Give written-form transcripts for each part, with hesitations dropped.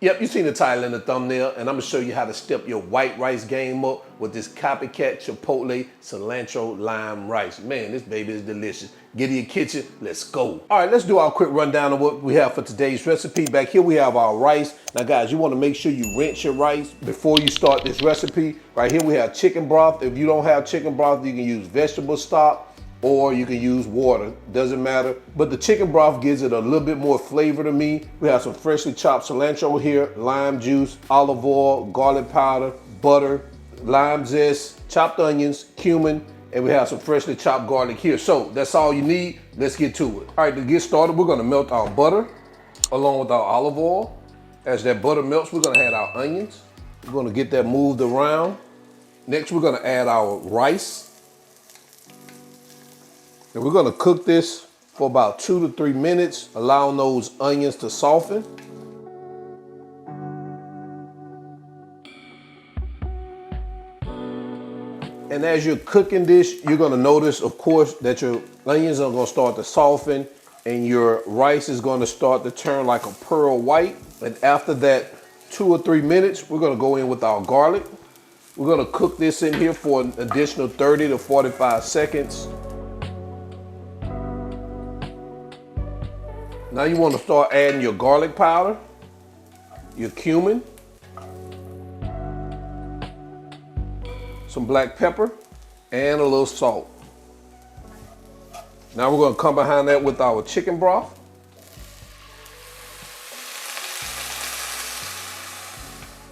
Yep, you seen the title in the thumbnail, and I'm gonna show you how to step your white rice game up with this copycat Chipotle cilantro lime rice. Man, this baby is delicious. Get in your kitchen, let's go. All right, let's do our quick rundown of what we have for today's recipe. Back here we have our rice. Now guys, you wanna make sure you rinse your rice before you start this recipe. Right here we have chicken broth. If you don't have chicken broth, you can use vegetable stock, or you can use water, doesn't matter. But the chicken broth gives it a little bit more flavor to me. We have some freshly chopped cilantro here, lime juice, olive oil, garlic powder, butter, lime zest, chopped onions, cumin, and we have some freshly chopped garlic here. So that's all you need. Let's get to it. All right, to get started, we're gonna melt our butter along with our olive oil. As that butter melts, we're gonna add our onions. We're gonna get that moved around. Next, we're gonna add our rice. And we're gonna cook this for about 2 to 3 minutes, allowing those onions to soften. And as you're cooking this, you're gonna notice, of course, that your onions are gonna start to soften and your rice is gonna start to turn like a pearl white. And after that 2 or 3 minutes, we're gonna go in with our garlic. We're gonna cook this in here for an additional 30 to 45 seconds. Now you want to start adding your garlic powder, your cumin, some black pepper, and a little salt. Now we're going to come behind that with our chicken broth.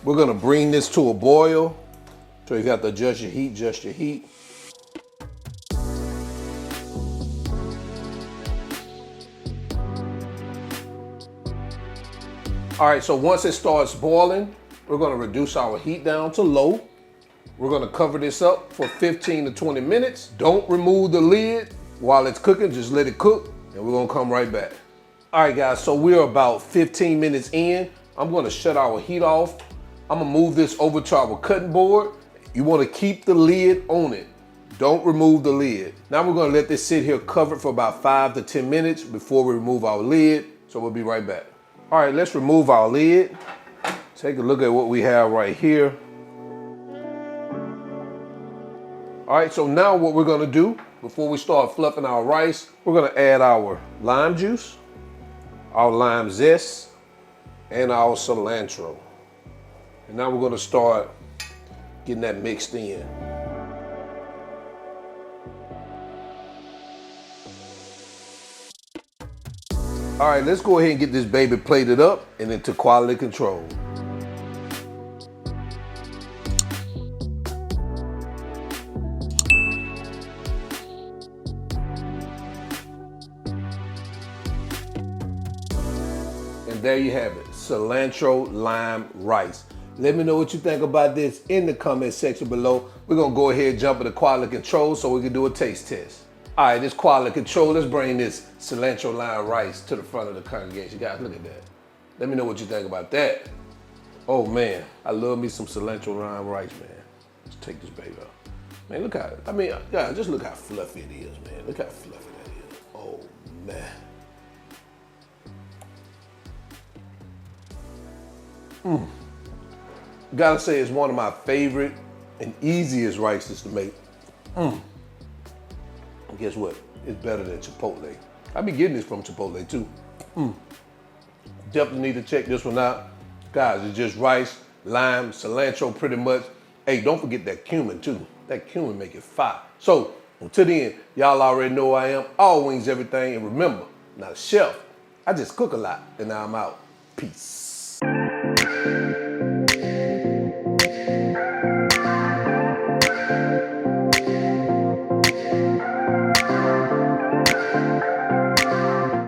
We're going to bring this to a boil. So you have to adjust your heat, All right, so once it starts boiling, we're gonna reduce our heat down to low. We're gonna cover this up for 15 to 20 minutes. Don't remove the lid while it's cooking, just let it cook, and we're gonna come right back. All right, guys, so we're about 15 minutes in. I'm gonna shut our heat off. I'm gonna move this over to our cutting board. You wanna keep the lid on it. Don't remove the lid. Now we're gonna let this sit here covered for about 5 to 10 minutes before we remove our lid, so we'll be right back. All right, let's remove our lid. Take a look at what we have right here. All right, so now what we're gonna do, before we start fluffing our rice, we're gonna add our lime juice, our lime zest, and our cilantro. And now we're gonna start getting that mixed in. All right, let's go ahead and get this baby plated up and into quality control. And there you have it, cilantro lime rice. Let me know what you think about this in the comment section below. We're gonna go ahead and jump into quality control so we can do a taste test. All right, this quality control, let's bring this cilantro lime rice to the front of the congregation. Guys, look at that. Let me know what you think about that. Oh man, I love me some cilantro lime rice, man. Let's take this baby out. Man, look how, guys, just look how fluffy it is, man. Look how fluffy that is. Oh man. Gotta say it's one of my favorite and easiest rices to make. Guess what? It's better than Chipotle. I be getting this from Chipotle too. Definitely need to check this one out. Guys, it's just rice, lime, cilantro pretty much. Hey, don't forget that cumin too. That cumin make it fire. So, until then, y'all already know who I am. All wings, everything. And remember, I'm not a chef. I just cook a lot. And now I'm out. Peace.